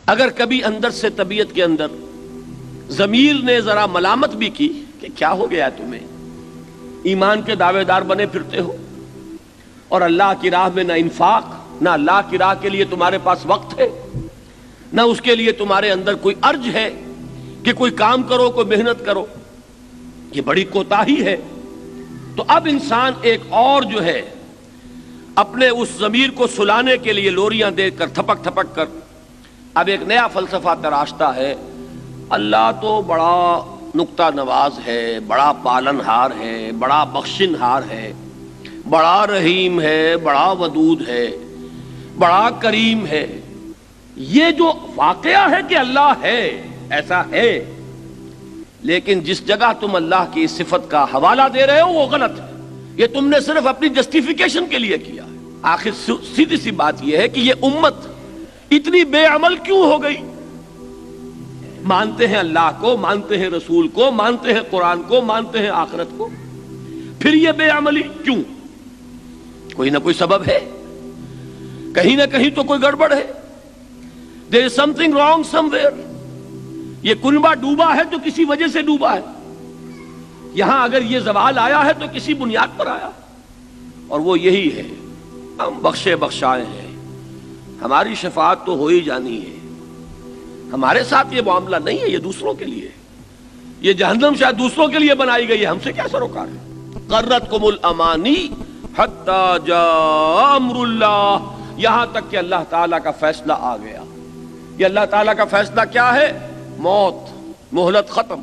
اگر کبھی اندر سے طبیعت کے اندر ضمیر نے ذرا ملامت بھی کی کہ کیا ہو گیا تمہیں، ایمان کے دعوے دار بنے پھرتے ہو اور اللہ کی راہ میں نہ انفاق، نہ اللہ کی راہ کے لیے تمہارے پاس وقت ہے، نہ اس کے لیے تمہارے اندر کوئی ارج ہے کہ کوئی کام کرو، کوئی محنت کرو، یہ بڑی کوتاہی ہے۔ تو اب انسان ایک اور جو ہے اپنے اس ضمیر کو سلانے کے لیے لوریاں دے کر تھپک تھپک کر اب ایک نیا فلسفہ تراشتا ہے۔ اللہ تو بڑا نکتہ نواز ہے، بڑا پالن ہار ہے، بڑا بخشن ہار ہے، بڑا رحیم ہے، بڑا ودود ہے، بڑا کریم ہے۔ یہ جو واقعہ ہے کہ اللہ ہے، ایسا ہے، لیکن جس جگہ تم اللہ کی اس صفت کا حوالہ دے رہے ہو وہ غلط ہے۔ یہ تم نے صرف اپنی جسٹیفیکیشن کے لیے کیا ہے۔ آخر سیدھی سی بات یہ ہے کہ یہ امت اتنی بے عمل کیوں ہو گئی؟ مانتے ہیں اللہ کو، مانتے ہیں رسول کو، مانتے ہیں قرآن کو، مانتے ہیں آخرت کو، پھر یہ بے عملی کیوں؟ کوئی نہ کوئی سبب ہے، کہیں نہ کہیں تو کوئی گڑبڑ ہے۔ There is something wrong somewhere۔ یہ کنبہ ڈوبا ہے تو کسی وجہ سے ڈوبا ہے، یہاں اگر یہ زوال آیا ہے تو کسی بنیاد پر آیا، اور وہ یہی ہے ہم بخشے بخشائے ہیں، ہماری شفاعت تو ہو ہی جانی ہے، ہمارے ساتھ یہ معاملہ نہیں ہے، یہ دوسروں کے لیے، یہ جہنم شاید دوسروں کے لیے بنائی گئی ہے، ہم سے کیا سروکار ہے۔ غرتکم الامانی حتی جاء امر اللہ، یہاں تک کہ اللہ تعالیٰ کا فیصلہ آ گیا۔ یہ اللہ تعالیٰ کا فیصلہ کیا ہے؟ موت، مہلت ختم۔